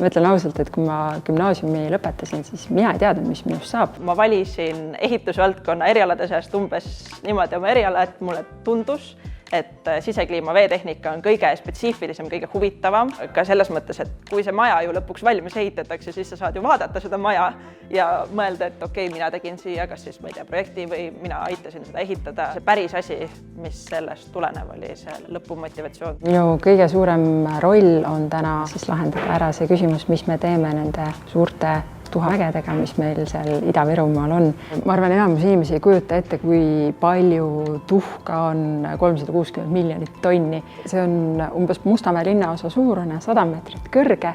Ma ütlen ausalt, et kui ma gümnaasiumi lõpetasin, siis mina ei teadnud, mis minust saab. Ma valisin ehitusvaldkonna erialade seast umbes niimoodi oma eriala, et mulle tundus, et sisekliima veetehnika on kõige spetsiifilisem, kõige huvitavam. Ka selles mõttes, et kui see maja ju lõpuks valmis ehitatakse, siis sa saad ju vaadata seda maja ja mõelda, et okei, mina tegin siia kas siis, ma ei tea, projekti või mina aitasin seda ehitada. See päris asi, mis sellest tulenev oli, see lõpumotivatsioon. Minu kõige suurem roll on täna siis lahendada ära see küsimus, mis me teeme nende suurte tuhamägedega, mis meil seal Ida-Virumaal on. Ma arvan, enamus inimesi ei kujuta ette, kui palju tuhka on 360 miljonit tonni. See on umbes Mustamäe linnaosa suurune, 100 meetrit kõrge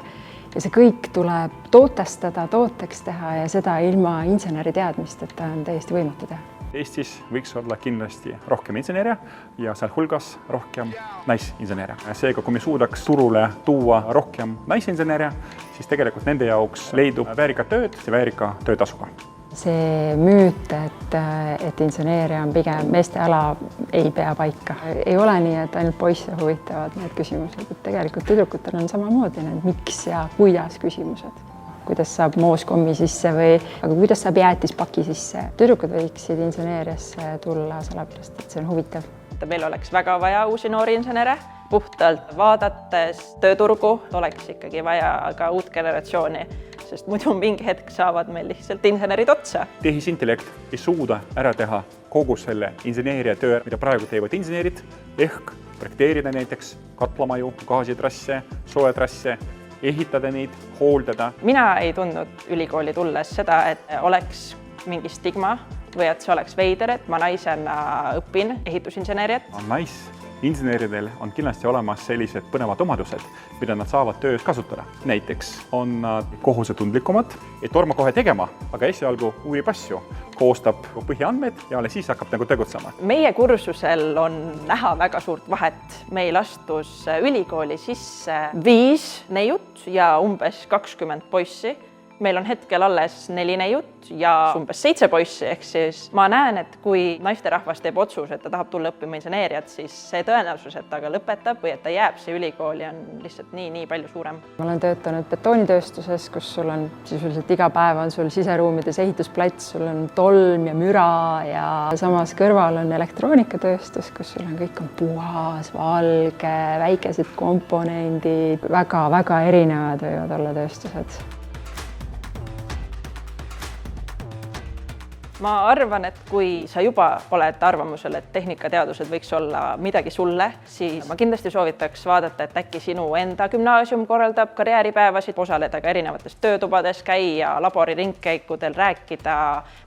ja see kõik tuleb tootestada, tooteks teha ja seda ilma inseneri teadmist, et on täiesti võimatu teha. Eestis võiks olla kindlasti rohkem inseneere ja seal hulgas rohkem naisinseneere. Seega, kui me suudaks turule tuua rohkem naisinseneere, siis tegelikult nende jaoks leidub väärika tööd ja väärika töötasuga. See müüt, et inseneeria on pigem meeste ala, ei pea paika. Ei ole nii, et ainult poisse huvitavad need küsimused, et tegelikult tüdrukutel on samamoodi need miks ja kuidas küsimused. Kuidas saab mooskommi sisse aga kuidas saab jäätispaki sisse. Tüdrukud võiksid inseneeriasse tulla sellepärast, et see on huvitav. Meil oleks väga vaja uusi noori insenere. Puhtalt vaadates tööturgu oleks ikkagi vaja ka uut generatsiooni, sest muidu mingi hetk saavad meil lihtsalt insenerid otsa. Tehisintellekt ei suuda ära teha kogu selle inseneeria töö, mida praegu teevad insenerid, ehk projekteerida näiteks katlamaju, gaasitrasse, soojatrasse, ehitada neid, hooldada. Mina ei tundnud ülikooli tulles seda, et oleks mingi stigma või et see oleks veider, et ma naisena õpin ehitusinseneeriat. Naisinseneeridel on kindlasti olemas sellised põnevad omadused, mida nad saavad töös kasutada. Näiteks on nad kohusetundlikumad, et torma kohe tegema, aga esialgu uurib asju, koostab põhiandmed ja siis hakkab tegutsema. Meie kursusel on näha väga suurt vahet. Meil astus ülikooli sisse 5 neiut ja umbes 20 poissi. Meil on hetkel alles 4 neiut ja umbes 7 poissi, ehk siis ma näen, et kui naisterahvas teeb otsus, et ta tahab tulla õppima inseneeriat, siis see tõenäosus, et ta ka lõpetab või et ta jääb see ülikooli, on lihtsalt nii palju suurem. Ma olen töötanud betoonitööstuses, kus sul on sisuliselt iga päev on sul siseruumides ehitusplats, sul on tolm ja müra ja samas kõrval on elektroonikatööstus, kus sul on kõik on puhas, valge, väikesed komponendid, väga erinevad võivad olla tööstused. Ma arvan, et kui sa juba oled arvamusel, et tehnikateadused võiks olla midagi sulle, siis ma kindlasti soovitaks vaadata, et äkki sinu enda gümnaasium korraldab karjääripäevasid, osaleda ka erinevates töötubades, käia laboriringkäikudel, rääkida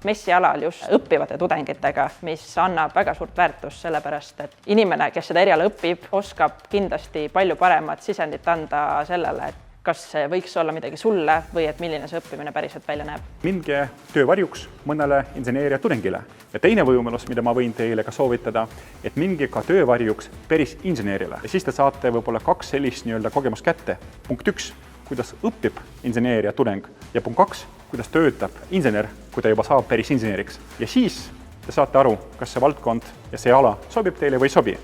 messialal just õppivate tudengitega, mis annab väga suurt väärtust, sellepärast et inimene, kes seda eriala õpib, oskab kindlasti palju paremat sisendit anda sellele, et kas see võiks olla midagi sulle või et milline see õppimine päriselt välja näeb. Minge töövarjuks mõnele inseneeria tudengile. Ja teine võimalus, mida ma võin teile ka soovitada, et minge ka töövarjuks päris inseneerile. Ja siis te saate võib-olla 2 sellist kogemust kätte. Punkt 1, kuidas õpib inseneeria tudeng ja punkt 2, kuidas töötab insener, kui ta juba saab päris inseneriks. Ja siis te saate aru, kas see valdkond ja see ala sobib teile või ei sobi.